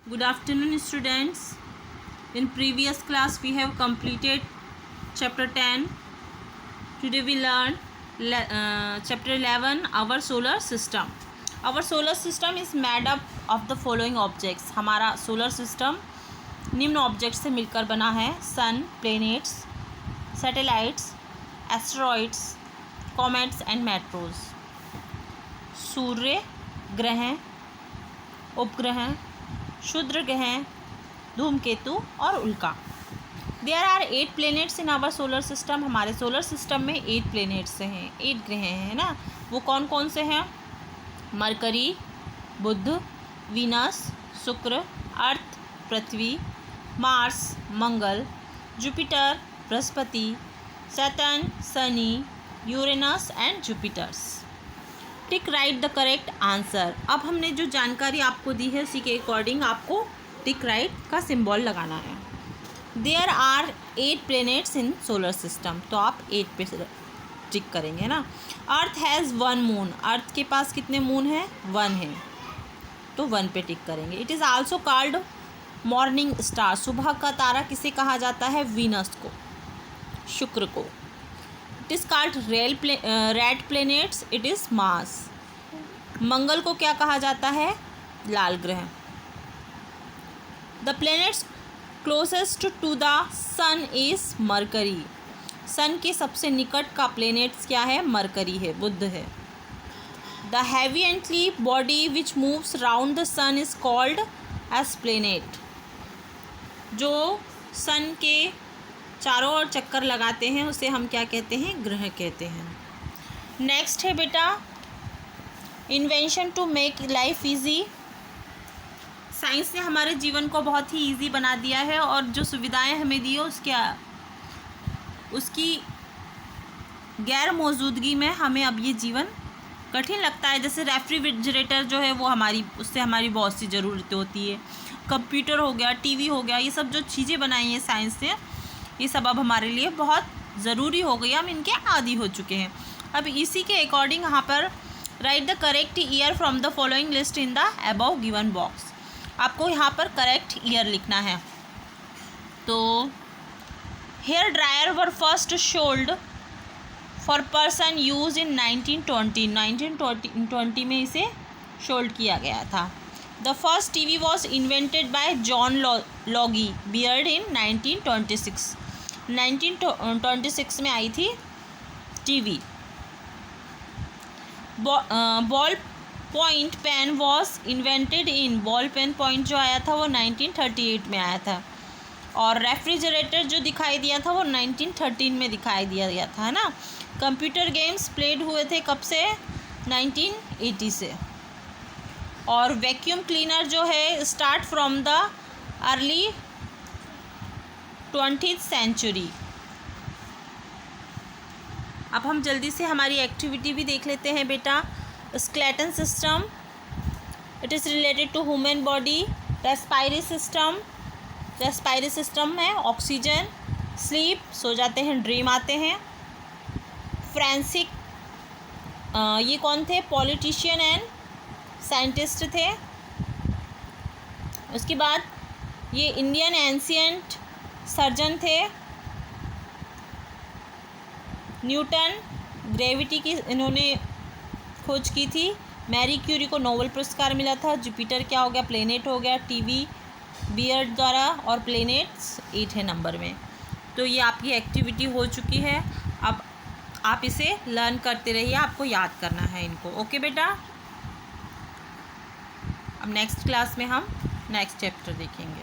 Good afternoon, students. In previous class we have completed chapter 10. Today we learn chapter 11, our solar system. Our solar system is made up of the following objects. हमारा solar system निम्न object से मिलकर बना है: sun, planets, satellites, asteroids, comets and meteors. सूर्य, ग्रह, उपग्रह, क्षुद्र ग्रह, धूमकेतु और उल्का। There are 8 planets in our solar system. हमारे सोलर सिस्टम में 8 प्लैनेट्स हैं, 8 ग्रह हैं ना। वो कौन कौन से हैं? मरकरी, बुध, वीनस, शुक्र, अर्थ, पृथ्वी, मार्स, मंगल, जुपिटर, बृहस्पति, सैटर्न, शनि, Uranus and Jupiters. Tick right the correct answer. अब हमने जो जानकारी आपको दी है उसी के अकॉर्डिंग आपको टिक राइट का सिंबल लगाना है। There are 8 planets in solar system, तो आप 8 पे टिक करेंगे ना। अर्थ हैज़ 1 मून। अर्थ के पास कितने मून हैं? 1 है, तो 1 पे टिक करेंगे। It is also called morning star. सुबह का तारा किसे कहा जाता है? वीनस को, शुक्र को। It is called red planets. It is Mars. मंगल को क्या कहा जाता है? लाल ग्रह। The planets closest to the sun is Mercury. Sun के सबसे निकट का प्लैनेट्स क्या है? मरकरी है, बुध है। द हैवी एंटली body which moves round the sun is called as planet. जो सन के चारों ओर चक्कर लगाते हैं उसे हम क्या कहते हैं? ग्रह कहते हैं। नेक्स्ट है बेटा, invention to make life easy. Science ने हमारे जीवन को बहुत ही इजी बना दिया है और जो सुविधाएं हमें दी है उसकी गैर मौजूदगी में हमें अब ये जीवन कठिन लगता है। जैसे रेफ्रिजरेटर जो है वो उससे हमारी बहुत सी ज़रूरतें होती है। कंप्यूटर हो गया, टीवी हो गया, ये सब जो चीज़ें बनाई हैं साइंस ने, ये सब अब हमारे लिए बहुत ज़रूरी हो गई, हम इनके आदी हो चुके हैं। अब इसी के अकॉर्डिंग यहाँ पर write the correct year from the following list in the above given box. आपको यहाँ पर करेक्ट ईयर लिखना है। तो hair dryer were first sold for person use in 1920। 1920 में इसे सोल्ड किया गया था। The first TV was invented by John Logie Baird in 1926। 1926 में आई थी TV. Ball point pen was invented in. Ball pen point जो आया था वो 1938 में आया था। और रेफ्रिजरेटर जो दिखाई दिया था वो 1913 में दिखाई दिया गया था, है ना। कंप्यूटर गेम्स प्लेड हुए थे कब से? 1980 से। और वैक्यूम क्लीनर जो है start from the early 20th century. अब हम जल्दी से हमारी एक्टिविटी भी देख लेते हैं बेटा। Skeleton system, it is related to human body. Respiratory system में ऑक्सीजन। स्लीप, सो जाते हैं, ड्रीम आते हैं। फ्रेंसिक, ये कौन थे? पॉलिटिशियन एंड साइंटिस्ट थे। उसके बाद ये इंडियन एंशियंट सर्जन थे। न्यूटन, ग्रेविटी की इन्होंने खोज की थी। मैरी क्यूरी को नोबेल पुरस्कार मिला था। जुपिटर क्या हो गया? प्लेनेट हो गया, टीवी बियर्ड द्वारा। और प्लेनेट्स 8 है नंबर में। तो ये आपकी एक्टिविटी हो चुकी है। अब आप इसे लर्न करते रहिए, आपको याद करना है इनको। ओके बेटा, अब नेक्स्ट क्लास में हम नेक्स्ट चैप्टर देखेंगे।